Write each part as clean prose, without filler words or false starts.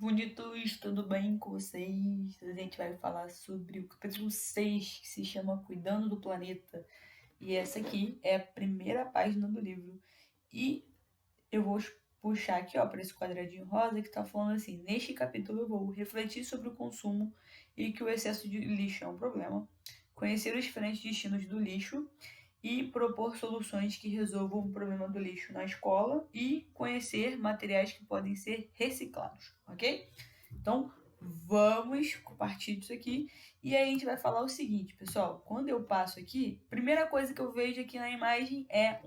Bonitos, tudo bem com vocês? A gente vai falar sobre o capítulo 6, que se chama Cuidando do Planeta. E essa aqui é a primeira página do livro. E eu vou puxar aqui, ó, para esse quadradinho rosa que está falando assim: neste capítulo eu vou refletir sobre o consumo e que o excesso de lixo é um problema, conhecer os diferentes destinos do lixo e propor soluções que resolvam o problema do lixo na escola e conhecer materiais que podem ser reciclados, ok? Então, vamos partir disso aqui. E aí a gente vai falar o seguinte, pessoal. Quando eu passo aqui, primeira coisa que eu vejo aqui na imagem é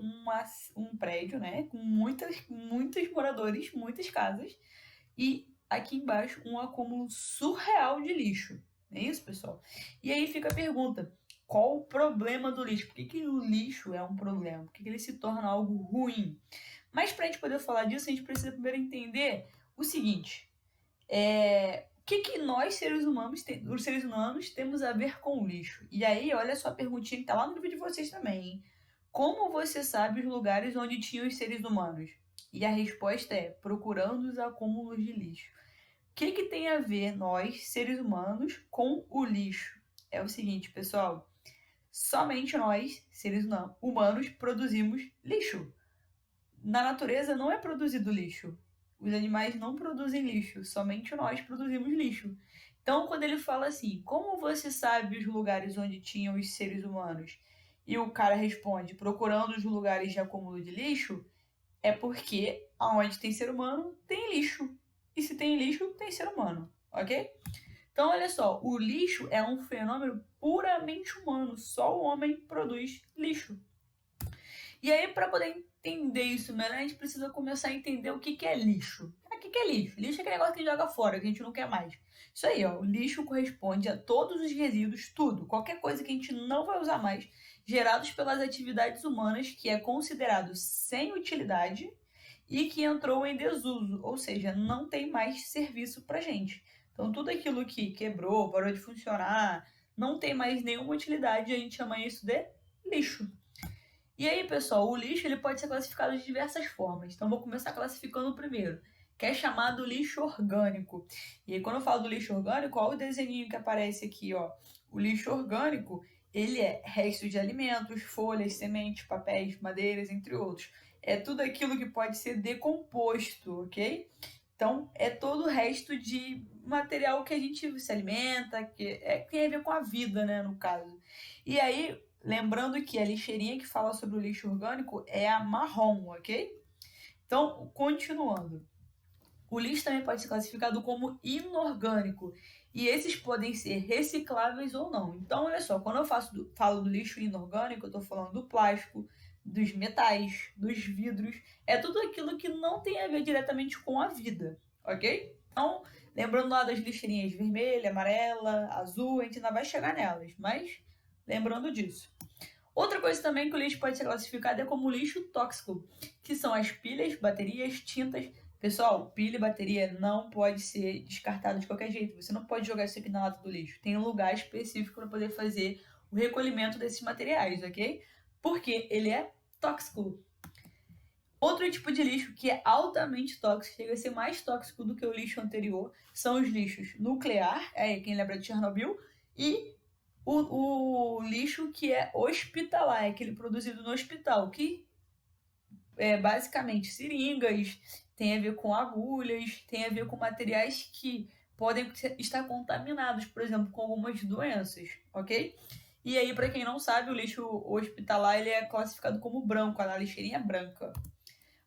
um prédio, né? Com muitos moradores, muitas casas. E aqui embaixo um acúmulo surreal de lixo. É isso, pessoal? E aí fica a pergunta: qual o problema do lixo? Por que o lixo é um problema? Por que ele se torna algo ruim? Mas para a gente poder falar disso, a gente precisa primeiro entender o seguinte: o que nós, os seres humanos, temos a ver com o lixo? E aí, olha só a perguntinha que está lá no livro de vocês também, hein? Como você sabe os lugares onde tinham os seres humanos? E a resposta é: procurando os acúmulos de lixo. O que tem a ver nós, seres humanos, com o lixo? É o seguinte, pessoal: somente nós, seres humanos, produzimos lixo. Na natureza não é produzido lixo. Os animais não produzem lixo, somente nós produzimos lixo. Então, quando ele fala assim: como você sabe os lugares onde tinham os seres humanos? E o cara responde: procurando os lugares de acúmulo de lixo, é porque aonde tem ser humano, tem lixo. E se tem lixo, tem ser humano, ok? Então, olha só, o lixo é um fenômeno puramente humano. Só o homem produz lixo. E aí, para poder entender isso melhor, a gente precisa começar a entender o que é lixo. O que é lixo? Lixo é aquele negócio que a gente joga fora, que a gente não quer mais. Isso aí, ó, o lixo corresponde a todos os resíduos, tudo, qualquer coisa que a gente não vai usar mais, gerados pelas atividades humanas, que é considerado sem utilidade e que entrou em desuso, ou seja, não tem mais serviço pra gente. Então, tudo aquilo que quebrou, parou de funcionar, não tem mais nenhuma utilidade, a gente chama isso de lixo. E aí, pessoal, o lixo ele pode ser classificado de diversas formas. Então, vou começar classificando o primeiro, que é chamado lixo orgânico. E aí, quando eu falo do lixo orgânico, olha o desenho que aparece aqui, ó. O lixo orgânico, ele é restos de alimentos, folhas, sementes, papéis, madeiras, entre outros. É tudo aquilo que pode ser decomposto, ok? Então, é todo o resto de material que a gente se alimenta, que tem a ver com a vida, né, no caso. E aí, lembrando que a lixeirinha que fala sobre o lixo orgânico é a marrom, ok? Então, continuando. O lixo também pode ser classificado como inorgânico. E esses podem ser recicláveis ou não. Então, olha só, quando eu falo do lixo inorgânico, eu estou falando do plástico, dos metais, dos vidros. É tudo aquilo que não tem a ver diretamente com a vida, ok? Então, lembrando lá das lixeirinhas vermelha, amarela, azul, a gente ainda vai chegar nelas, mas lembrando disso. Outra coisa também que o lixo pode ser classificado é como lixo tóxico, que são as pilhas, baterias, tintas. Pessoal, pilha e bateria não pode ser descartado de qualquer jeito. Você não pode jogar isso aqui na lata do lixo. Tem um lugar específico para poder fazer o recolhimento desses materiais, ok? Porque ele é tóxico. Outro tipo de lixo que é altamente tóxico, chega a ser mais tóxico do que o lixo anterior, são os lixos nuclear, quem lembra de Chernobyl, e o lixo que é hospitalar, é aquele produzido no hospital, que é basicamente seringas, tem a ver com agulhas, tem a ver com materiais que podem estar contaminados, por exemplo, com algumas doenças, ok? E aí, para quem não sabe, o lixo hospitalar ele é classificado como branco, a lixeirinha branca.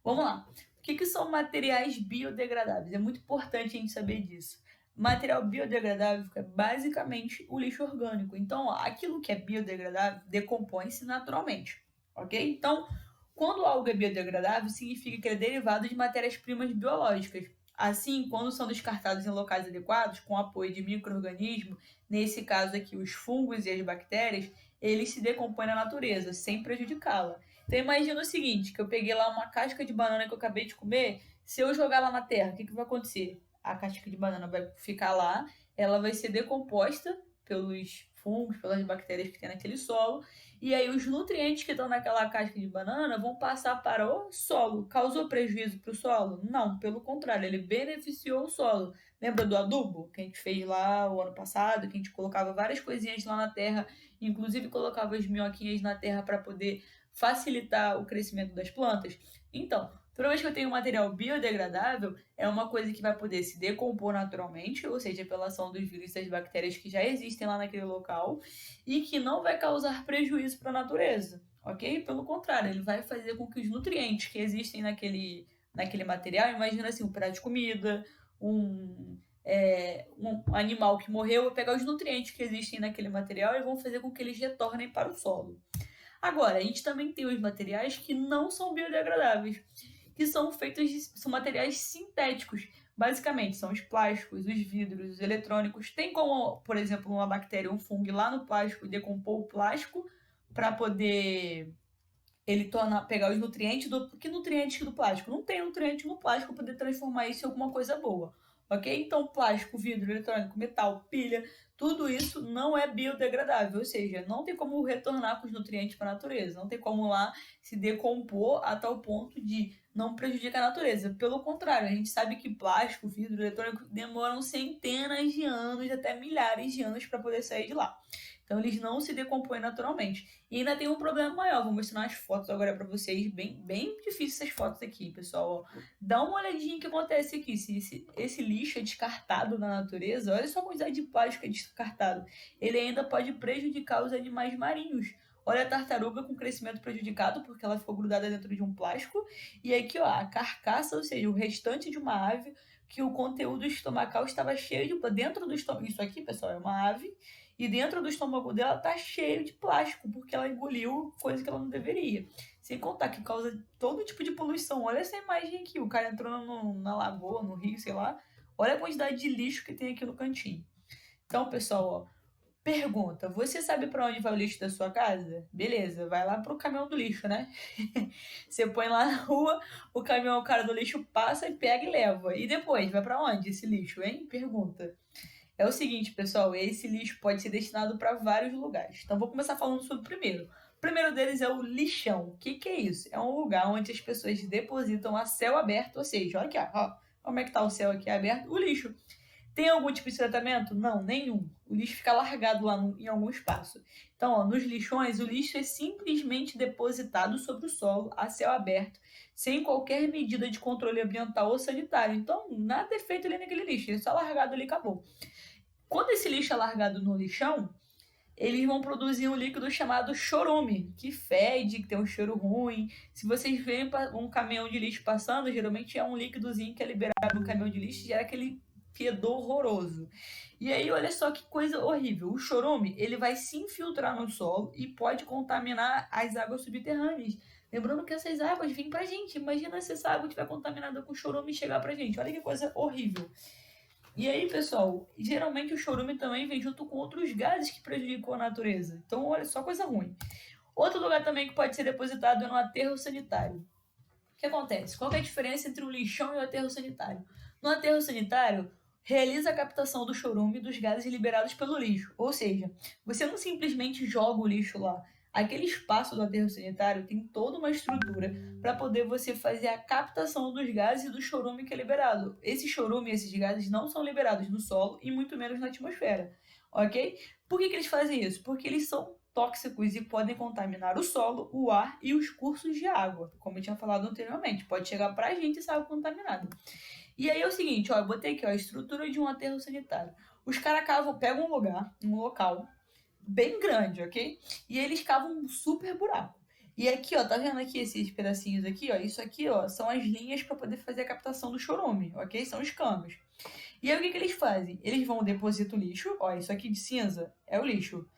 Vamos lá. O que são materiais biodegradáveis? É muito importante a gente saber disso. Material biodegradável é basicamente o lixo orgânico. Então, aquilo que é biodegradável decompõe-se naturalmente, ok? Então, quando algo é biodegradável, significa que ele é derivado de matérias-primas biológicas. Assim, quando são descartados em locais adequados, com apoio de micro-organismos, nesse caso aqui os fungos e as bactérias, eles se decompõem na natureza, sem prejudicá-la. Então imagina o seguinte, que eu peguei lá uma casca de banana que eu acabei de comer, se eu jogar lá na terra, o que vai acontecer? A casca de banana vai ficar lá, ela vai ser decomposta pelos fungos, pelas bactérias que tem naquele solo, e aí os nutrientes que estão naquela casca de banana vão passar para o solo. Causou prejuízo para o solo? Não, pelo contrário, ele beneficiou o solo. Lembra do adubo que a gente fez lá o ano passado, que a gente colocava várias coisinhas lá na terra, inclusive colocava as minhoquinhas na terra para poder facilitar o crescimento das plantas? Então, toda vez que eu tenho um material biodegradável, é uma coisa que vai poder se decompor naturalmente, ou seja, pela ação dos vírus e das bactérias que já existem lá naquele local, e que não vai causar prejuízo para a natureza, ok? Pelo contrário, ele vai fazer com que os nutrientes que existem naquele material, imagina assim, um prato de comida, um animal que morreu, vai pegar os nutrientes que existem naquele material e vão fazer com que eles retornem para o solo. Agora, a gente também tem os materiais que não são biodegradáveis, que são são materiais sintéticos. Basicamente, são os plásticos, os vidros, os eletrônicos. Tem como, por exemplo, uma bactéria, um fungo lá no plástico e decompor o plástico para poder ele pegar os nutrientes do. Que nutrientes do plástico? Não tem nutriente no plástico para poder transformar isso em alguma coisa boa. Ok? Então, plástico, vidro, eletrônico, metal, pilha, tudo isso não é biodegradável, ou seja, não tem como retornar com os nutrientes para a natureza, não tem como lá se decompor a tal ponto de não prejudicar a natureza. Pelo contrário, a gente sabe que plástico, vidro, eletrônico demoram centenas de anos, até milhares de anos para poder sair de lá. Então eles não se decompõem naturalmente. E ainda tem um problema maior, vou mostrar umas fotos agora para vocês, bem difíceis essas fotos aqui, pessoal. Dá uma olhadinha o que acontece aqui. Se esse lixo é descartado na natureza, olha só a quantidade de plástico que é descartado. Ele ainda pode prejudicar os animais marinhos. Olha a tartaruga com crescimento prejudicado porque ela ficou grudada dentro de um plástico. E aqui, ó, a carcaça, ou seja, o restante de uma ave, que o conteúdo estomacal estava cheio de... Dentro do estômago... Isso aqui, pessoal, é uma ave. E dentro do estômago dela tá cheio de plástico, porque ela engoliu coisa que ela não deveria. Sem contar que causa todo tipo de poluição. Olha essa imagem aqui, o cara entrando na lagoa, no rio, sei lá. Olha a quantidade de lixo que tem aqui no cantinho. Então, pessoal, ó, pergunta, você sabe para onde vai o lixo da sua casa? Beleza, vai lá pro caminhão do lixo, né? Você põe lá na rua, o caminhão, o cara do lixo passa e pega e leva. E depois, vai para onde esse lixo, hein? Pergunta. É o seguinte, pessoal, esse lixo pode ser destinado para vários lugares. Então, vou começar falando sobre o primeiro. O primeiro deles é o lixão. O que é isso? É um lugar onde as pessoas depositam a céu aberto, ou seja, olha aqui, ó, como é que tá o céu aqui aberto? O lixo. Tem algum tipo de tratamento? Não, nenhum. O lixo fica largado lá em algum espaço. Então, ó, nos lixões, o lixo é simplesmente depositado sobre o solo, a céu aberto, sem qualquer medida de controle ambiental ou sanitário. Então, nada é feito ali naquele lixo, ele é só largado ali e acabou. Quando esse lixo é largado no lixão, eles vão produzir um líquido chamado chorume, que fede, que tem um cheiro ruim. Se vocês verem um caminhão de lixo passando, geralmente é um líquidozinho que é liberado no caminhão de lixo e gera aquele fedor horroroso. E aí, olha só que coisa horrível. O chorume, ele vai se infiltrar no solo e pode contaminar as águas subterrâneas. Lembrando que essas águas vêm pra gente. Imagina se essa água estiver contaminada com chorume e chegar pra gente. Olha que coisa horrível. E aí, pessoal, geralmente o chorume também vem junto com outros gases que prejudicam a natureza. Então, olha só coisa ruim. Outro lugar também que pode ser depositado é no aterro sanitário. O que acontece? Qual é a diferença entre o lixão e o aterro sanitário? No aterro sanitário, realiza a captação do chorume dos gases liberados pelo lixo. Ou seja, você não simplesmente joga o lixo lá. Aquele espaço do aterro sanitário tem toda uma estrutura para poder você fazer a captação dos gases e do chorume que é liberado. Esse chorume e esses gases não são liberados no solo e muito menos na atmosfera, ok? Por que eles fazem isso? Porque eles são tóxicos e podem contaminar o solo, o ar e os cursos de água, como eu tinha falado anteriormente. Pode chegar para a gente essa água contaminada. E aí é o seguinte, ó, eu botei aqui, ó, a estrutura de um aterro sanitário. Os caras pegam um local bem grande, ok? E eles cavam um super buraco. E aqui, ó, tá vendo aqui esses pedacinhos aqui, ó? Isso aqui, ó, são as linhas para poder fazer a captação do chorume, ok? São os canos. E aí o que eles fazem? Eles vão depositar o lixo, ó, isso aqui de cinza é o lixo.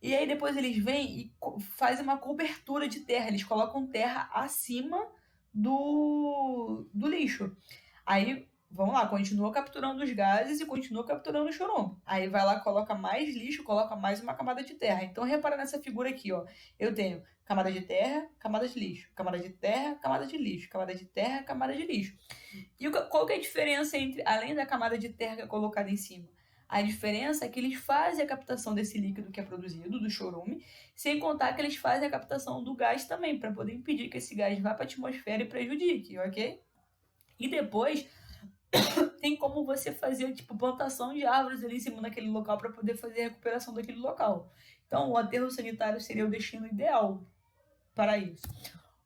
E aí depois eles vêm e fazem uma cobertura de terra, eles colocam terra acima do lixo. Aí, vamos lá, continua capturando os gases e continua capturando o chorume. Aí vai lá, coloca mais lixo, coloca mais uma camada de terra. Então, repara nessa figura aqui, ó. Eu tenho camada de terra, camada de lixo, camada de terra, camada de lixo, camada de terra, camada de lixo. E qual que é a diferença entre, além da camada de terra que é colocada em cima? A diferença é que eles fazem a captação desse líquido que é produzido, do chorume, sem contar que eles fazem a captação do gás também, para poder impedir que esse gás vá para a atmosfera e prejudique, ok? E depois tem como você fazer tipo plantação de árvores ali em cima daquele local para poder fazer a recuperação daquele local. Então, o aterro sanitário seria o destino ideal para isso.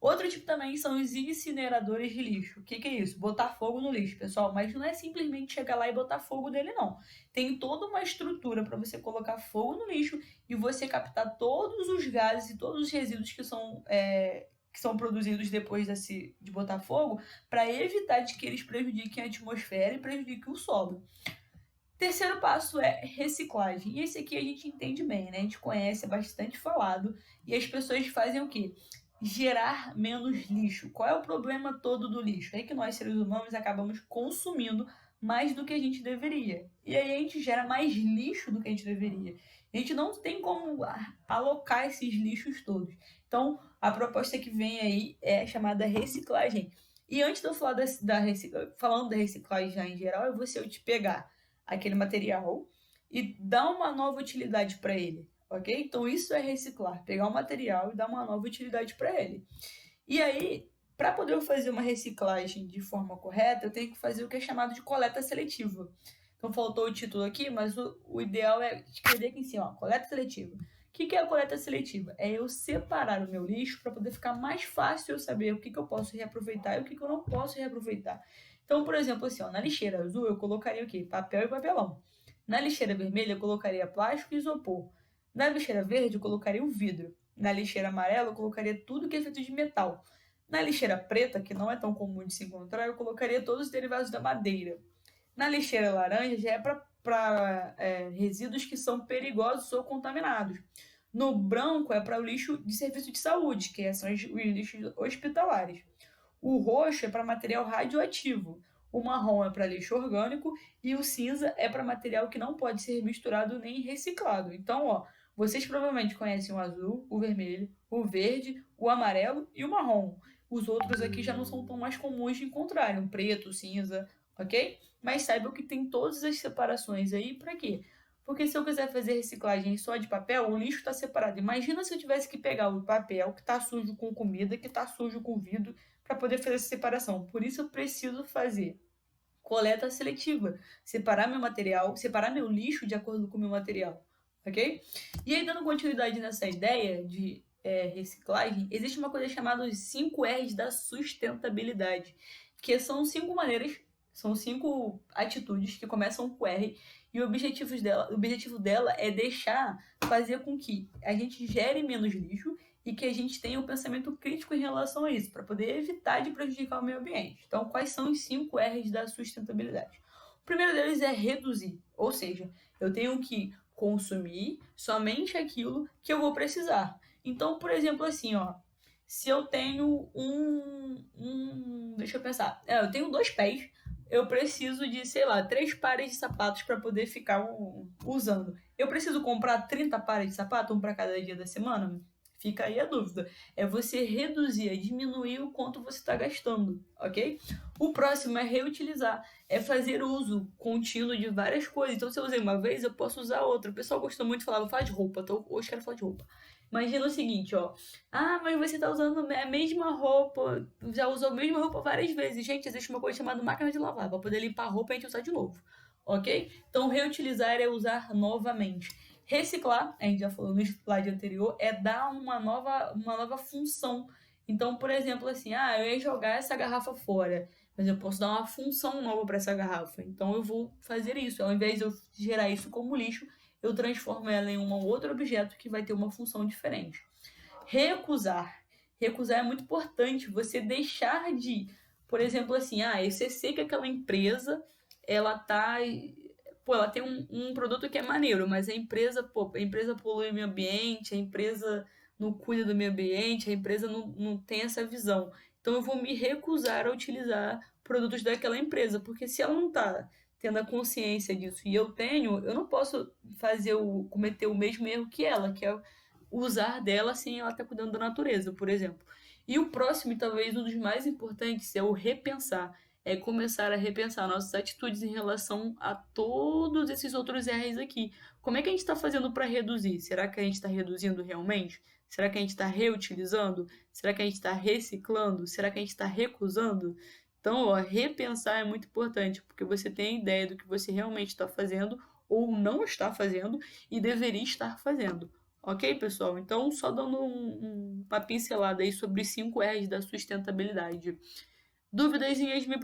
Outro tipo também são os incineradores de lixo. O que é isso? Botar fogo no lixo, pessoal. Mas não é simplesmente chegar lá e botar fogo nele, não. Tem toda uma estrutura para você colocar fogo no lixo e você captar todos os gases e todos os resíduos que são produzidos depois de botar fogo, para evitar de que eles prejudiquem a atmosfera e prejudiquem o solo. Terceiro passo é reciclagem. E esse aqui a gente entende bem, né? A gente conhece, é bastante falado. E as pessoas fazem o quê? Gerar menos lixo. Qual é o problema todo do lixo? É que nós, seres humanos, acabamos consumindo mais do que a gente deveria. E aí a gente gera mais lixo do que a gente deveria. A gente não tem como alocar esses lixos todos. Então, a proposta que vem aí é chamada reciclagem. E antes de eu falar falando da reciclagem já em geral, eu vou ser eu te pegar aquele material e dar uma nova utilidade para ele, ok? Então isso é reciclar, pegar um material e dar uma nova utilidade para ele. E aí, para poder fazer uma reciclagem de forma correta, eu tenho que fazer o que é chamado de coleta seletiva. Então faltou o título aqui, mas o ideal é escrever aqui em cima, ó, coleta seletiva. O que é a coleta seletiva? É eu separar o meu lixo para poder ficar mais fácil eu saber o que eu posso reaproveitar e o que eu não posso reaproveitar. Então, por exemplo, assim, ó, na lixeira azul eu colocaria o quê? Papel e papelão. Na lixeira vermelha eu colocaria plástico e isopor. Na lixeira verde eu colocaria o vidro. Na lixeira amarela eu colocaria tudo que é feito de metal. Na lixeira preta, que não é tão comum de se encontrar, eu colocaria todos os derivados da madeira. Na lixeira laranja já é para resíduos que são perigosos ou contaminados. No branco é para o lixo de serviço de saúde, que são os lixos hospitalares. O roxo é para material radioativo. O marrom é para lixo orgânico e o cinza é para material que não pode ser misturado nem reciclado. Então, ó, vocês provavelmente conhecem o azul, o vermelho, o verde, o amarelo e o marrom. Os outros aqui já não são tão mais comuns de encontrar, o preto, o cinza, ok? Mas saibam que tem todas as separações aí para quê? Porque se eu quiser fazer reciclagem só de papel, o lixo está separado. Imagina se eu tivesse que pegar o papel que está sujo com comida, que está sujo com vidro, para poder fazer essa separação. Por isso eu preciso fazer coleta seletiva, separar meu material, separar meu lixo de acordo com o meu material, ok? E aí, dando continuidade nessa ideia de reciclagem, existe uma coisa chamada os 5 R's da sustentabilidade, que são 5 maneiras, são 5 atitudes que começam com R, e o objetivo dela é fazer com que a gente gere menos lixo e que a gente tenha um pensamento crítico em relação a isso, para poder evitar de prejudicar o meio ambiente. Então, quais são os 5 R's da sustentabilidade? O primeiro deles é reduzir, ou seja, eu tenho que consumir somente aquilo que eu vou precisar. Então, por exemplo, assim, ó, se eu tenho deixa eu pensar, eu tenho 2 pés, eu preciso de, sei lá, 3 pares de sapatos para poder ficar usando. Eu preciso comprar 30 pares de sapato, um para cada dia da semana? Fica aí a dúvida. É você reduzir, é diminuir o quanto você está gastando, ok? O próximo é reutilizar. É fazer uso contínuo de várias coisas. Então, se eu usei uma vez, eu posso usar outra. O pessoal gosta muito de falar, fala de roupa. Então, hoje quero falar de roupa. Imagina o seguinte, ó. Ah, mas você está usando a mesma roupa, já usou a mesma roupa várias vezes. Gente, existe uma coisa chamada máquina de lavar, para poder limpar a roupa e a gente usar de novo, ok? Então, reutilizar é usar novamente. Reciclar, a gente já falou no slide anterior, é dar uma nova função. Então, por exemplo, assim, eu ia jogar essa garrafa fora, mas eu posso dar uma função nova para essa garrafa. Então, eu vou fazer isso. Ao invés de eu gerar isso como lixo, eu transformo ela em um outro objeto que vai ter uma função diferente. Recusar. Recusar é muito importante. Você deixar de, por exemplo, assim, você sei que aquela empresa, ela tem um produto que é maneiro, mas a empresa polui o meio ambiente, a empresa não cuida do meio ambiente, a empresa não tem essa visão. Então eu vou me recusar a utilizar produtos daquela empresa, porque se ela não está tendo a consciência disso e eu não posso cometer o mesmo erro que ela, que é usar dela sem ela estar cuidando da natureza, por exemplo. E o próximo, e talvez um dos mais importantes, é o repensar. é começar a repensar nossas atitudes em relação a todos esses outros R's aqui. Como é que a gente está fazendo para reduzir? Será que a gente está reduzindo realmente? Será que a gente está reutilizando? Será que a gente está reciclando? Será que a gente está recusando? Então, ó, repensar é muito importante, porque você tem a ideia do que você realmente está fazendo ou não está fazendo e deveria estar fazendo. Ok, pessoal? Então, só dando uma pincelada aí sobre os 5 R's da sustentabilidade. Dúvidas, me